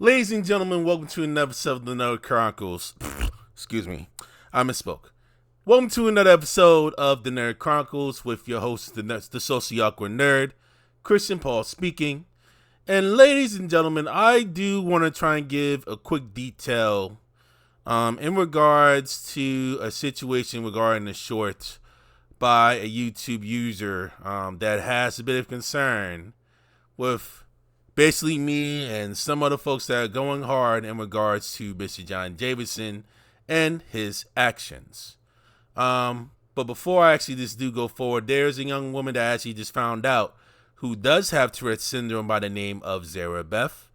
Ladies and gentlemen, welcome to another episode of the Nerd Chronicles. Excuse me, I misspoke. Welcome to another episode of the Nerd Chronicles with your host, the socially awkward nerd, Christian Paul speaking. And ladies and gentlemen, I do want to try and give a quick detail in regards to a situation regarding a short by a YouTube user that has a bit of concern with basically me and some other folks that are going hard in regards to Mr. John Davison and his actions. But before I actually just do go forward, there's a young woman that I actually just found out who does have Tourette's syndrome by the name of Zara Beth.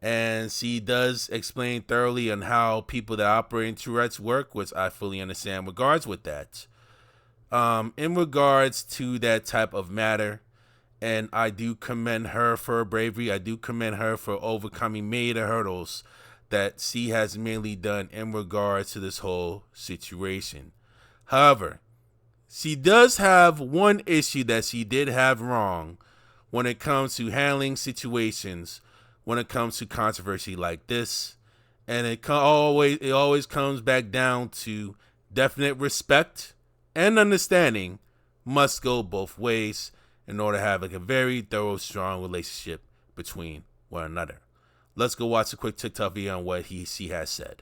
And she does explain thoroughly on how people that operate in Tourette's work, which I fully understand regards with that. In regards to that type of matter, and I do commend her for her bravery. I do commend her for overcoming many of the hurdles that she has mainly done in regards to this whole situation. However, she does have one issue that she did have wrong when it comes to handling situations, when it comes to controversy like this. And it always comes back down to definite respect and understanding must go both ways in order to have a very thorough, strong relationship between one another. Let's go watch a quick TikTok video on what she has said.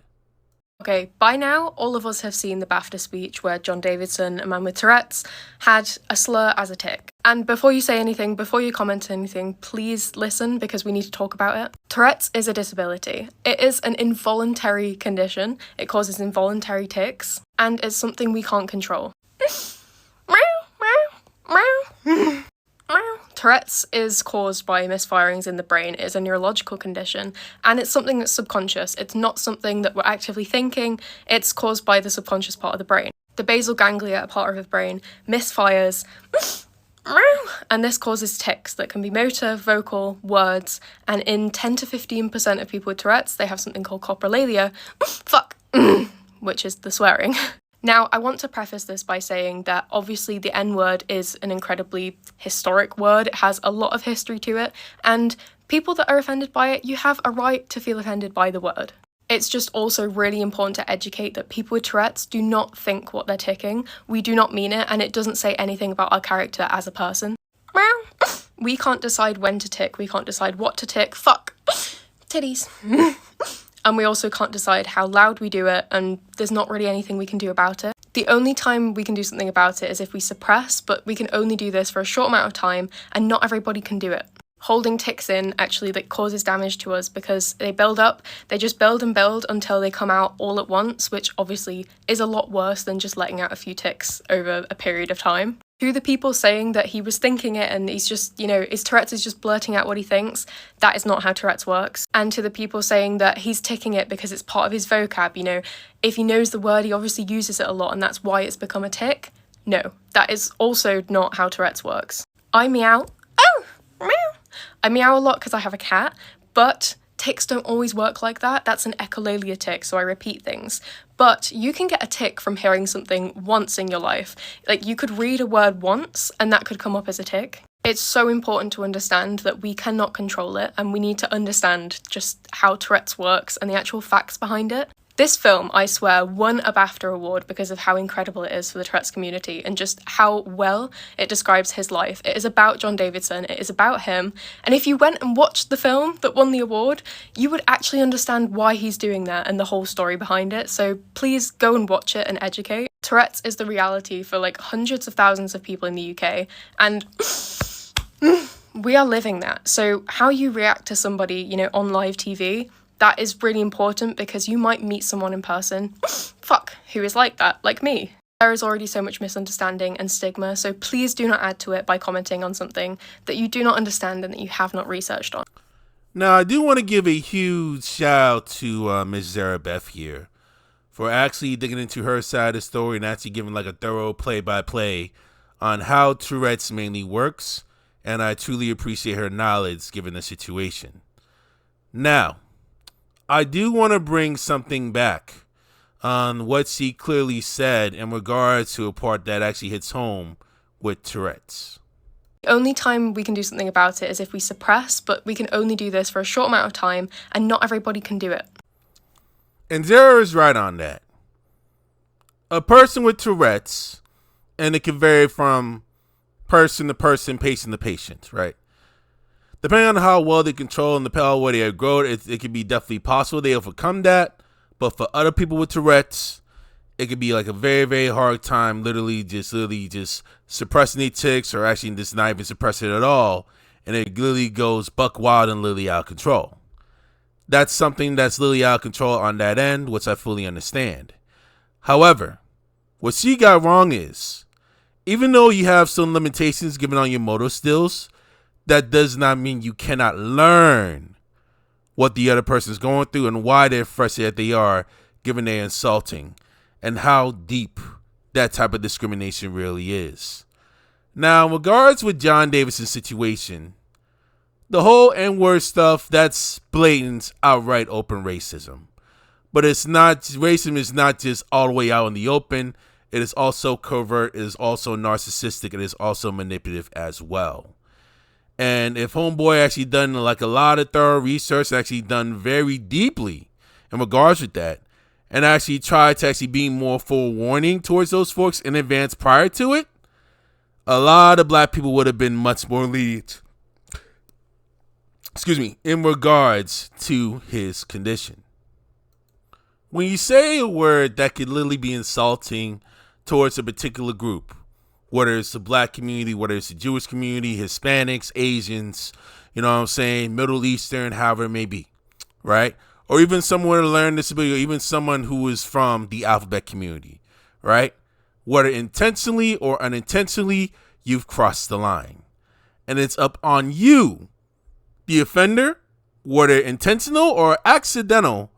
Okay, by now, all of us have seen the BAFTA speech where John Davison, a man with Tourette's, had a slur as a tick. And before you say anything, before you comment anything, please listen because we need to talk about it. Tourette's is a disability. It is an involuntary condition. It causes involuntary tics, and it's something we can't control. Tourette's is caused by misfirings in the brain. It is a neurological condition, and it's something that's subconscious. It's not something that we're actively thinking. It's caused by the subconscious part of the brain. The basal ganglia, a part of the brain, misfires, and this causes tics that can be motor, vocal, words, and in 10 to 15% of people with Tourette's, they have something called coprolalia, which is the swearing. Now, I want to preface this by saying that obviously the N-word is an incredibly historic word. It has a lot of history to it, and people that are offended by it, you have a right to feel offended by the word. It's just also really important to educate that people with Tourette's do not think what they're ticking. We do not mean it, and it doesn't say anything about our character as a person. We can't decide when to tick. We can't decide what to tick. Fuck. Titties. And we also can't decide how loud we do it, and there's not really anything we can do about it. The only time we can do something about it is if we suppress, but we can only do this for a short amount of time, and not everybody can do it. Holding tics in actually that causes damage to us because they build up, they just build and build until they come out all at once, which obviously is a lot worse than just letting out a few tics over a period of time. To the people saying that he was thinking it and he's just, his Tourette's is just blurting out what he thinks, that is not how Tourette's works. And to the people saying that he's ticking it because it's part of his vocab, if he knows the word, he obviously uses it a lot and that's why it's become a tic. No, that is also not how Tourette's works. I meow. Oh, meow. I meow a lot because I have a cat, but tics don't always work like that. That's an echolalia tic, so I repeat things. But you can get a tic from hearing something once in your life. Like, you could read a word once, and that could come up as a tic. It's so important to understand that we cannot control it, and we need to understand just how Tourette's works and the actual facts behind it. This film, I swear, won a BAFTA award because of how incredible it is for the Tourette's community and just how well it describes his life. It is about John Davison, it is about him, and if you went and watched the film that won the award, you would actually understand why he's doing that and the whole story behind it, so please go and watch it and educate. Tourette's is the reality for hundreds of thousands of people in the UK, and we are living that. So how you react to somebody, on live TV, that is really important because you might meet someone in person, who is like that, like me. There is already so much misunderstanding and stigma, so please do not add to it by commenting on something that you do not understand and that you have not researched on. Now, I do want to give a huge shout out to Ms. Zara Beth here for actually digging into her side of the story and actually giving a thorough play-by-play on how Tourette's mainly works, and I truly appreciate her knowledge given the situation. Now, I do want to bring something back on what she clearly said in regards to a part that actually hits home with Tourette's. The only time we can do something about it is if we suppress, but we can only do this for a short amount of time, and not everybody can do it. And Zara is right on that. A person with Tourette's, and it can vary from person to person, patient to patient, right? Depending on how well they control and the how well they grow, it can be definitely possible they overcome that. But for other people with Tourette's, it could be like a very, very hard time literally just suppressing the tics, or actually just not even suppressing it at all. And it literally goes buck wild and literally out of control. That's something that's literally out of control on that end, which I fully understand. However, what she got wrong is, even though you have some limitations given on your motor skills, that does not mean you cannot learn what the other person is going through and why they're frustrated that they are, given they're insulting, and how deep that type of discrimination really is. Now, in regards with John Davison's situation, the whole N-word stuff, that's blatant, outright open racism. But it's not, racism is not just all the way out in the open. It is also covert, it is also narcissistic, it is also manipulative as well. And if homeboy actually done like a lot of thorough research, actually done very deeply in regards with that, and actually tried to actually be more forewarning towards those folks in advance prior to it, a lot of black people would have been much more lenient, in regards to his condition. When you say a word that could literally be insulting towards a particular group, whether it's the black community, whether it's the Jewish community, Hispanics, Asians, you know what I'm saying, Middle Eastern, however it may be, right? Or even someone with a learning disability, or even someone who is from the alphabet community, right? Whether intentionally or unintentionally, you've crossed the line. And it's up on you, the offender, whether intentional or accidental,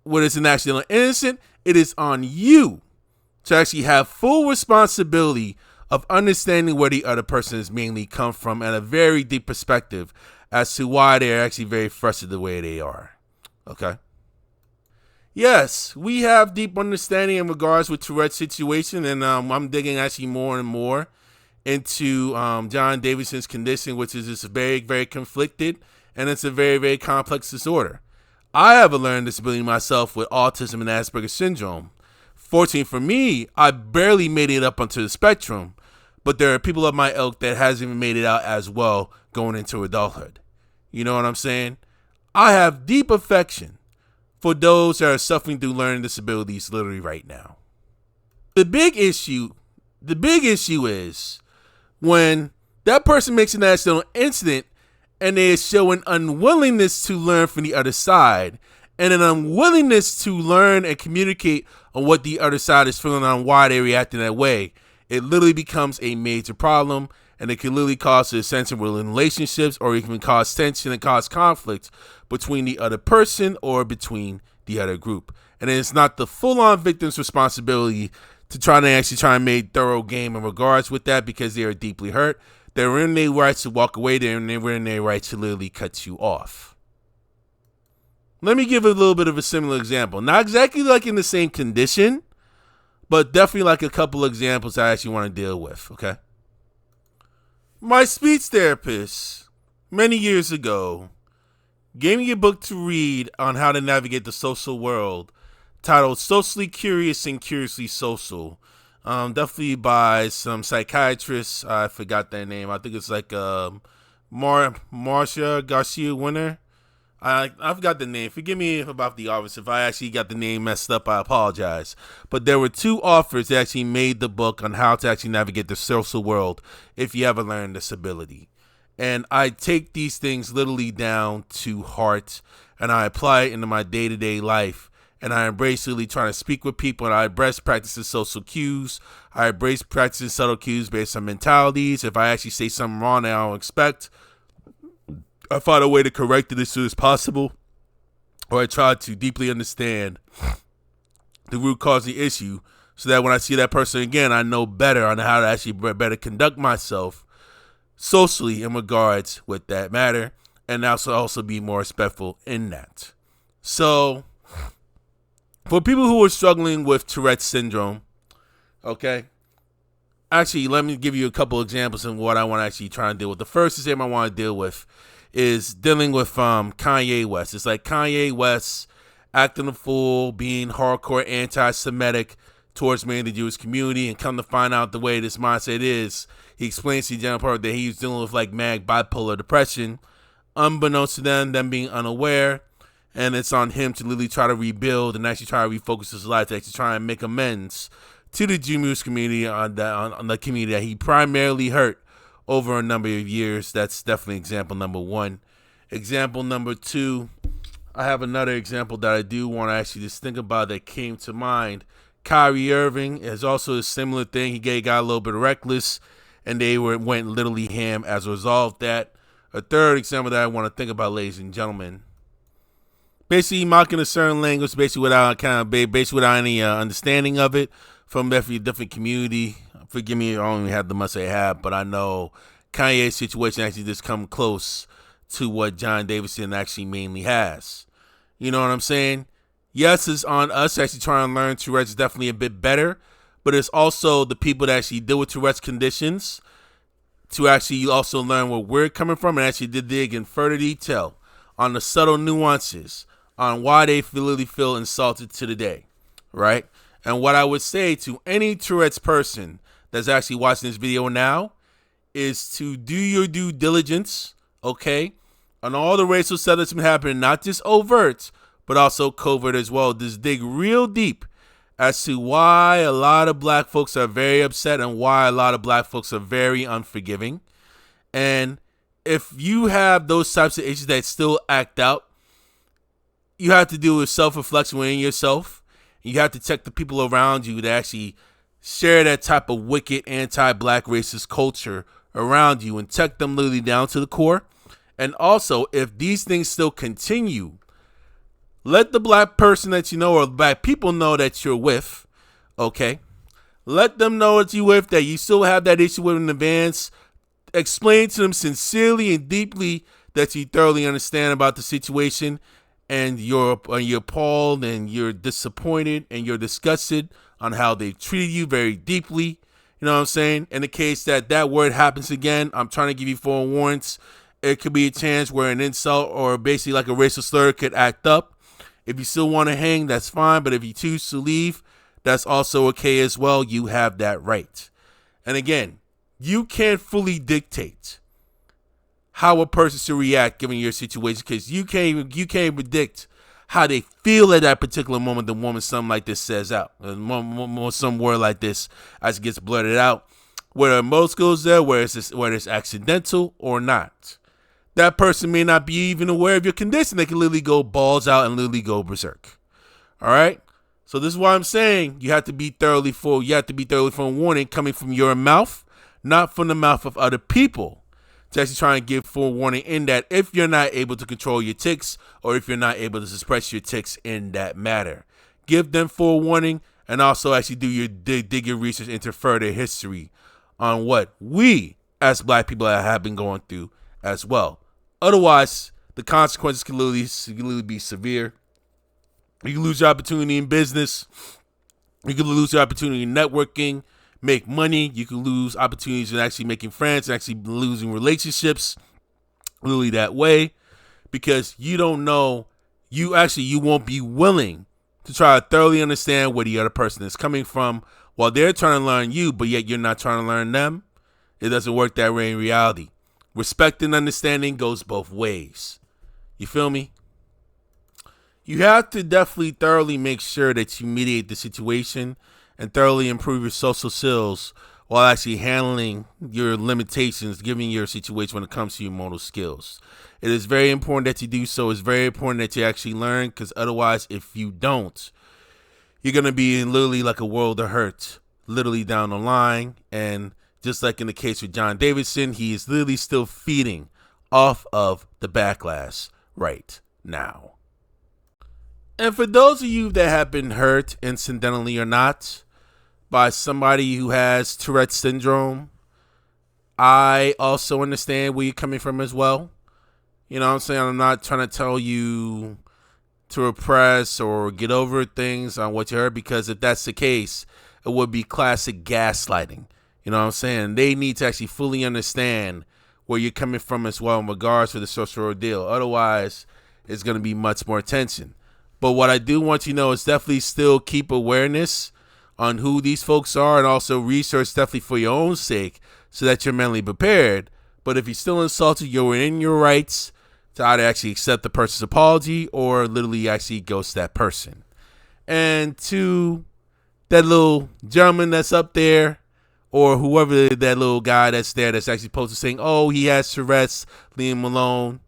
whether it's an accidental or innocent, it is on you to actually have full responsibility of understanding where the other person is mainly come from, and a very deep perspective as to why they're actually very frustrated the way they are. Okay? Yes, we have deep understanding in regards with Tourette's situation, and I'm digging actually more and more into John Davison's condition, which is just very, very conflicted, and it's a very, very complex disorder. I have a learning disability myself with autism and Asperger's syndrome. Fortunately for me, I barely made it up onto the spectrum, but there are people of my ilk that hasn't even made it out as well going into adulthood. You know what I'm saying? I have deep affection for those that are suffering through learning disabilities literally right now. The big issue is when that person makes an accidental incident and they show an unwillingness to learn from the other side, and an unwillingness to learn and communicate on what the other side is feeling, on why they react in that way. It literally becomes a major problem, and it can literally cause dissension within relationships, or even cause tension and cause conflict between the other person or between the other group. And it's not the full-on victim's responsibility to try and make thorough game in regards with that, because they are deeply hurt. They're in their rights to walk away. They're in their rights to literally cut you off. Let me give a little bit of a similar example. Not exactly like in the same condition, but definitely like a couple examples I actually want to deal with, okay? My speech therapist, many years ago, gave me a book to read on how to navigate the social world, titled Socially Curious and Curiously Social. Definitely by some psychiatrist. I forgot their name. I think it's like Marcia Garcia Winner. I forgot the name. Forgive me about the authors. If I actually got the name messed up, I apologize. But there were two authors that actually made the book on how to actually navigate the social world if you ever learn disability. And I take these things literally down to heart, and I apply it into my day-to-day life. And I embrace really trying to speak with people, and I embrace practicing social cues. I embrace practicing subtle cues based on mentalities. If I actually say something wrong that I don't expect, I find a way to correct it as soon as possible, or I try to deeply understand the root cause of the issue, so that when I see that person again, I know better on how to actually better conduct myself socially in regards with that matter, and also be more respectful in that. So, for people who are struggling with Tourette's syndrome, okay, Actually, let me give you a couple examples of what I want to actually try and deal with. The first example I want to deal with is dealing with Kanye West. It's like Kanye West acting a fool, being hardcore anti-Semitic towards many of the Jewish community, and come to find out the way this mindset is, he explains to the general public that he was dealing with like mad bipolar depression, unbeknownst to them being unaware, and it's on him to literally try to rebuild and actually try to refocus his life to actually try and make amends to the Jewish community on the community that he primarily hurt over a number of years. That's definitely example number one. Example number two, I have another example that I do want to actually just think about that came to mind. Kyrie Irving is also a similar thing. He got a little bit reckless, and they went literally ham as a result of that. A third example that I want to think about, ladies and gentlemen, basically mocking a certain language, basically without any understanding of it from every different community. Forgive me, I only have the much I have, but I know Kanye's situation actually just come close to what John Davison actually mainly has. You know what I'm saying? Yes, it's on us actually trying to learn Tourette's definitely a bit better, but it's also the people that actually deal with Tourette's conditions to actually also learn where we're coming from and actually dig in further detail on the subtle nuances on why they really feel insulted to the day, right? And what I would say to any Tourette's person that's actually watching this video now is to do your due diligence, okay, on all the racial stuff that's been happening, not just overt, but also covert as well. Just dig real deep as to why a lot of black folks are very upset and why a lot of black folks are very unforgiving. And if you have those types of issues that still act out, you have to do with self-reflection within yourself. You have to check the people around you that actually share that type of wicked anti-black racist culture around you and check them literally down to the core. And also, if these things still continue, let the black person that you know or black people know that you're with, okay? Let them know that you're with, that you still have that issue with in advance. Explain to them sincerely and deeply that you thoroughly understand about the situation and you're appalled and you're disappointed and you're disgusted on how they treated you very deeply. You know what I'm saying? In the case that word happens again, I'm trying to give you forewarnings. It could be a chance where an insult or basically like a racial slur could act up. If you still want to hang, that's fine. But if you choose to leave, that's also okay as well. You have that right. And again, you can't fully dictate how a person should react given your situation because you can't predict how they feel at that particular moment the moment something like this says out. Some word like this as it gets blurted out. Whether most goes there, whether it's accidental or not. That person may not be even aware of your condition. They can literally go balls out and literally go berserk. All right? So this is why I'm saying you have to be thoroughly forewarning coming from your mouth, not from the mouth of other people. To actually try and give forewarning in that if you're not able to control your tics or if you're not able to suppress your tics in that matter. Give them forewarning and also actually do your dig your research into further history on what we as black people have been going through as well. Otherwise, the consequences can literally be severe. You can lose your opportunity in business. You can lose your opportunity in networking, make money. You can lose opportunities in actually making friends and actually losing relationships literally that way because you don't know. You won't be willing to try to thoroughly understand where the other person is coming from while they're trying to learn you, but yet you're not trying to learn them. It doesn't work that way in reality. Respect and understanding goes both ways. You feel me? You have to definitely thoroughly make sure that you mediate the situation and thoroughly improve your social skills while actually handling your limitations, given your situation when it comes to your motor skills. It is very important that you do so. It's very important that you actually learn because otherwise, if you don't, you're going to be in literally like a world of hurt, literally down the line. And just like in the case with John Davison, he is literally still feeding off of the backlash right now. And for those of you that have been hurt, incidentally or not, by somebody who has Tourette's syndrome, I also understand where you're coming from as well. You know what I'm saying? I'm not trying to tell you to repress or get over things on what you heard, because if that's the case, it would be classic gaslighting. You know what I'm saying? They need to actually fully understand where you're coming from as well in regards to the social ordeal. Otherwise, it's going to be much more tension. But what I do want you to know is definitely still keep awareness on who these folks are, and also research definitely for your own sake so that you're mentally prepared. But if you're still insulted, you're in your rights to either actually accept the person's apology or literally actually ghost that person. And to that little gentleman that's up there, or whoever that little guy that's there that's actually posted saying, oh, he has Tourette's, leave him alone.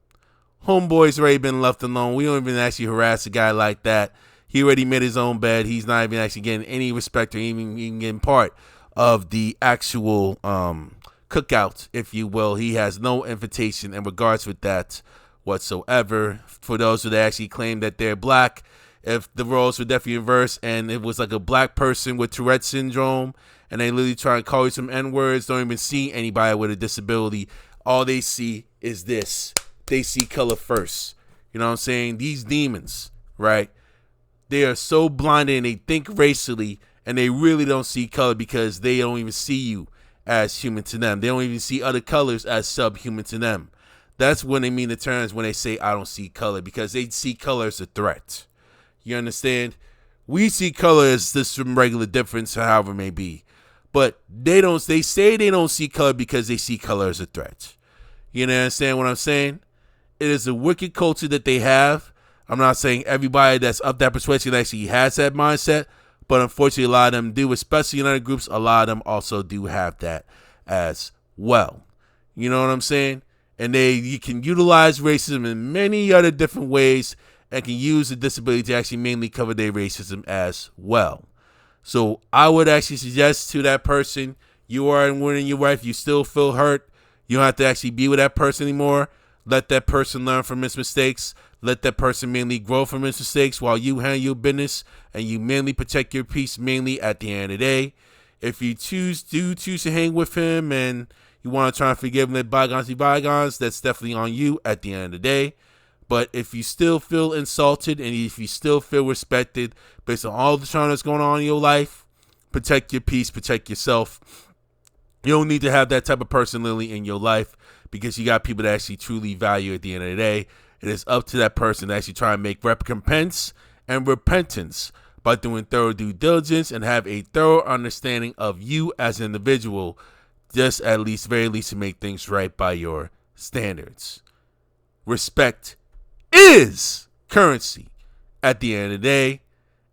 Homeboy's already been left alone. We don't even actually harass a guy like that. He already made his own bed. He's not even actually getting any respect or even getting part of the actual cookout, if you will. He has no invitation in regards with that whatsoever. For those who actually claim that they're black, if the roles were definitely reversed and it was like a black person with Tourette syndrome and they literally try to call you some N-words, don't even see anybody with a disability, all they see is this. They see color first. You know what I'm saying? These demons, right? They are so blinded and they think racially and they really don't see color because they don't even see you as human to them. They don't even see other colors as subhuman to them. That's when they mean the terms when they say I don't see color, because they see color as a threat. You understand? We see color as just some regular difference, however it may be. But they say they don't see color because they see color as a threat. You understand what I'm saying? It is a wicked culture that they have. I'm not saying everybody that's of that persuasion actually has that mindset, but unfortunately a lot of them do, especially in other groups. A lot of them also do have that as well. You know what I'm saying? And you can utilize racism in many other different ways and can use the disability to actually mainly cover their racism as well. So I would actually suggest to that person, you are winning your wife, you still feel hurt, you don't have to actually be with that person anymore. Let that person learn from his mistakes. Let that person mainly grow from his mistakes while you handle your business and you mainly protect your peace mainly at the end of the day. If you choose to hang with him and you want to try and forgive him, let bygones be bygones, that's definitely on you at the end of the day. But if you still feel insulted and if you still feel respected based on all the trauma that's going on in your life, protect your peace, protect yourself. You don't need to have that type of person literally in your life, because you got people that actually truly value at the end of the day. It is up to that person to actually try and make recompense and repentance by doing thorough due diligence and have a thorough understanding of you as an individual, just at least, very least, to make things right by your standards. Respect is currency at the end of the day.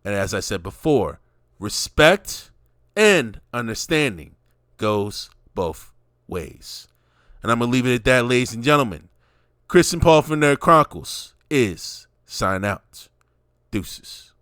And as I said before, respect and understanding goes both ways. And I'm going to leave it at that, ladies and gentlemen. Chris and Paul from Nerd Chronicles is sign out. Deuces.